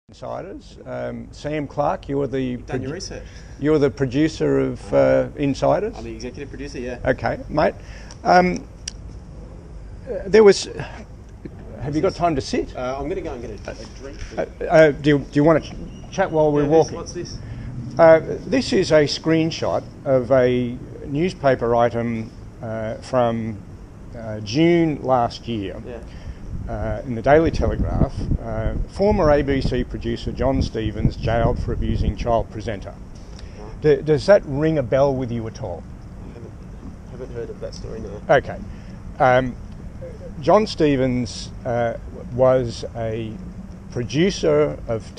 Insiders. Sam Clark, you're the Done your research. You're the producer of Insiders. I'm the executive producer. Yeah. Okay, mate. There was. Have you got time to sit? I'm going to go and get a drink. Do you want to chat while we're walking? What's this? This is a screenshot of a newspaper item from June last year. Yeah. In the Daily Telegraph, former ABC producer John Stevens jailed for abusing child presenter. Does that ring a bell with you at all? I haven't heard of that story, no. Okay. John Stevens was a producer of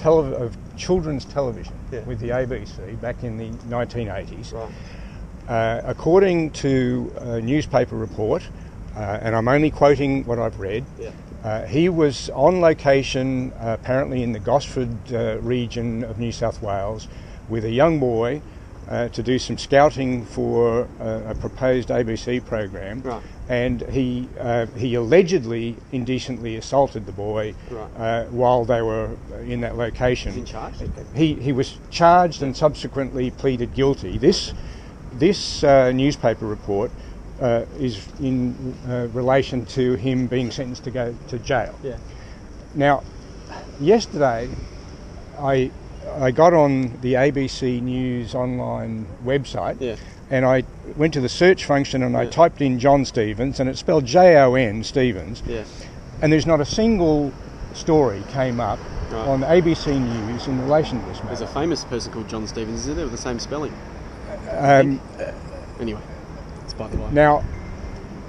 children's television with the ABC back in the 1980s. Right. According to a newspaper report, and I'm only quoting what I've read, he was on location apparently in the Gosford region of New South Wales with a young boy to do some scouting for a proposed ABC program. Right. And he allegedly indecently assaulted the boy while they were in that location. He's in charge? He was charged and subsequently pleaded guilty. This newspaper report is in relation to him being sentenced to go to jail. Yeah. Now, yesterday I got on the ABC News online website and I went to the search function and I typed in John Stevens, and it's spelled Jon Stevens, and there's not a single story came up on ABC News in relation to this matter. There's a famous person called John Stevens, isn't there, with the same spelling? Anyway. By the way. Now,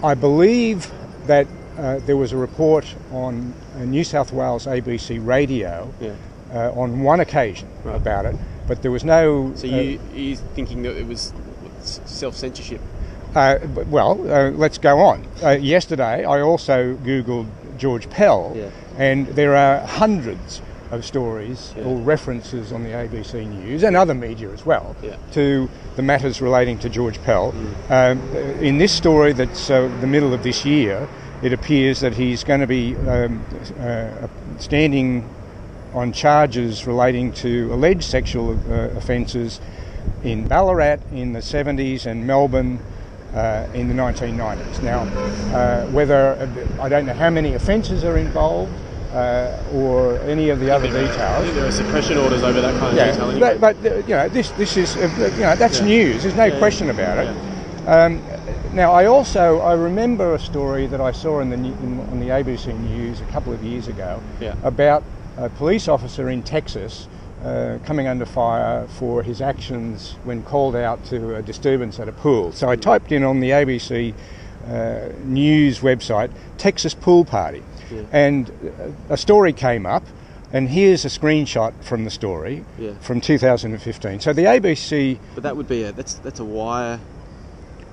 I believe that there was a report on New South Wales ABC radio on one occasion about it, but there was no... So you're thinking that it was self-censorship? Let's go on. Yesterday, I also Googled George Pell, and there are hundreds of stories or references on the ABC News and other media as well to the matters relating to George Pell. In this story that's the middle of this year, it appears that he's going to be standing on charges relating to alleged sexual offences in Ballarat in the 70s and Melbourne in the 1990s. Now, I don't know how many offences are involved, or any of the other details. I think there are suppression orders over that kind of detail anyway. But this is that's news. There's no question about it. Now I remember a story that I saw on the ABC News a couple of years ago about a police officer in Texas coming under fire for his actions when called out to a disturbance at a pool. So I typed in on the ABC News website, Texas pool party. And a story came up, and here's a screenshot from the story from 2015. So the ABC... But that would be that's a wire...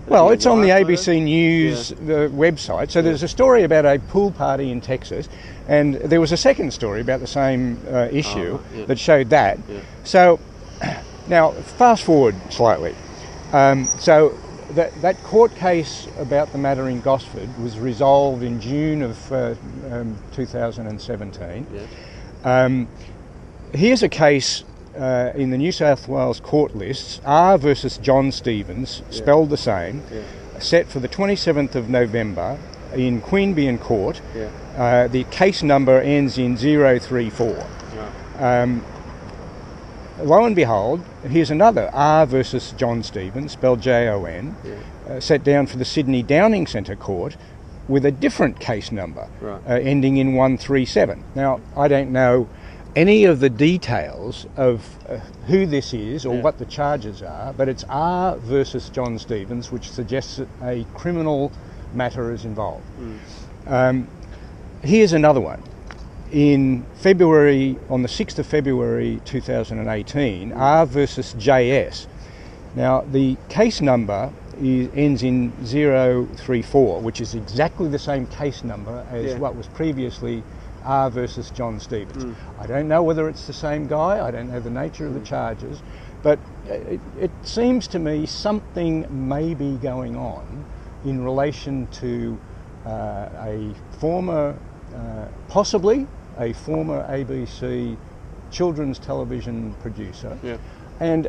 Well, it's on the ABC News website. So there's a story about a pool party in Texas, and there was a second story about the same issue that showed that. So now, fast forward slightly. So that court case about the matter in Gosford was resolved in June of 2017. Here's a case in the New South Wales court lists, R versus John Stevens, spelled the same, set for the 27th of November in Queanbeyan Court. The case number ends in 034. Lo and behold, here's another R versus John Stevens, spelled Jon, set down for the Sydney Downing Centre Court with a different case number, ending in 137. Now, I don't know any of the details of who this is or what the charges are, but it's R versus John Stevens, which suggests that a criminal matter is involved. Here's another one. In February, on the 6th of February 2018, R versus JS. Now, the case number ends in 034, which is exactly the same case number as what was previously R versus John Stevens. I don't know whether it's the same guy, I don't know the nature of the charges, but it seems to me something may be going on in relation to a former, possibly a former ABC children's television producer. Yeah. And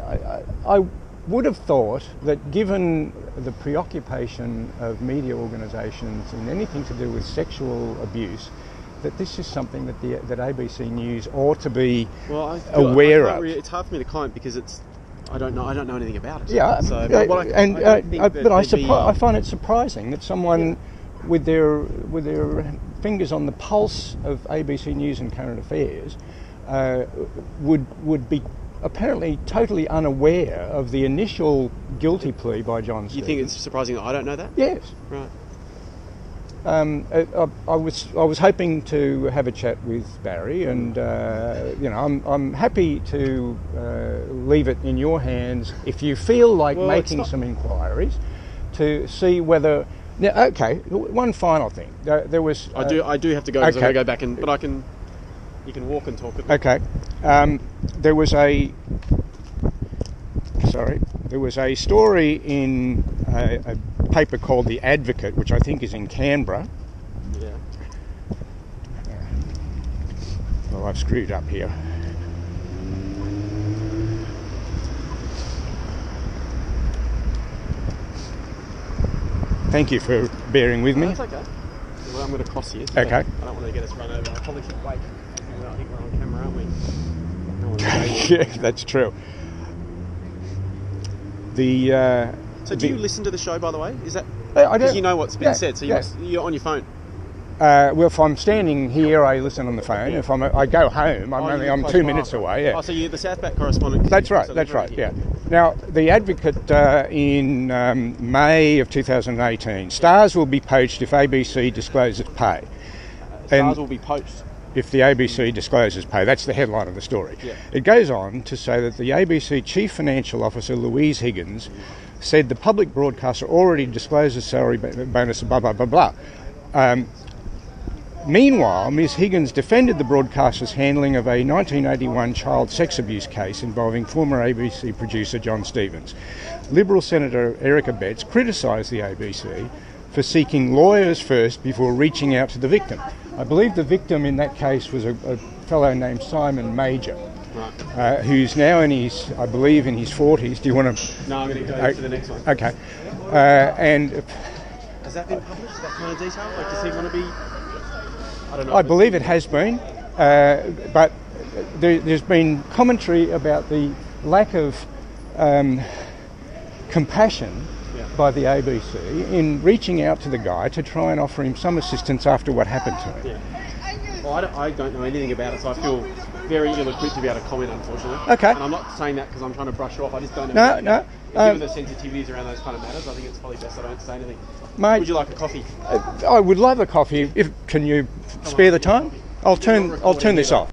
I would have thought that given the preoccupation of media organisations in anything to do with sexual abuse, that this is something that ABC News ought to be aware of. It's hard for me to comment because I don't know anything about it. Yeah, so, I find it surprising that someone with their fingers on the pulse of ABC News and current affairs would be apparently totally unaware of the initial guilty plea by John Stevens. You think it's surprising that I don't know that? Yes. Right. I was hoping to have a chat with Barry, and I'm happy to leave it in your hands if you feel like making some inquiries to see whether. Now, okay. One final thing. There was. I do have to go because I've got to go back but you can walk and talk with me. Okay. There was a story in a paper called The Advocate, which I think is in Canberra. Yeah. Well, I've screwed up here. Thank you for bearing with me. That's okay. Well, I'm going to cross here. Okay. I don't want to get us run over. I probably should wait. I think we're on camera, aren't we? Yeah, that's true. So do you listen to the show, by the way? Is that I do. Because you know what's been said, so you're on your phone. Well, if I'm standing here, I listen on the phone. If I go home, I'm 2 minutes away. Yeah. Oh, so you're the Southbank correspondent. That's right. That's right. Yeah. Now, The Advocate in May of 2018. Stars will be poached if ABC discloses pay. Stars will be poached. If the ABC discloses pay. That's the headline of the story. Yeah. It goes on to say that the ABC Chief Financial Officer, Louise Higgins, said the public broadcaster already discloses salary bonus, blah, blah, blah, blah. Meanwhile, Ms Higgins defended the broadcaster's handling of a 1981 child sex abuse case involving former ABC producer John Stevens. Liberal Senator Erica Betts criticised the ABC for seeking lawyers first before reaching out to the victim. I believe the victim in that case was a fellow named Simon Major, who's now in his 40s. Do you want to... No, I'm going to go to the next one. Okay. And... Has that been published, that kind of detail? Like, does he want to be... I don't know. I believe it has been, but there's been commentary about the lack of compassion by the ABC in reaching out to the guy to try and offer him some assistance after what happened to him. Yeah. Well, I don't know anything about it, so I feel very ill-equipped to be able to comment, unfortunately. Okay. And I'm not saying that because I'm trying to brush it off. I just don't know. No. Given the sensitivities around those kind of matters, I think it's probably best I don't say anything. Mate, would you like a coffee? I would love a coffee. Can you spare the time? I'll turn this off.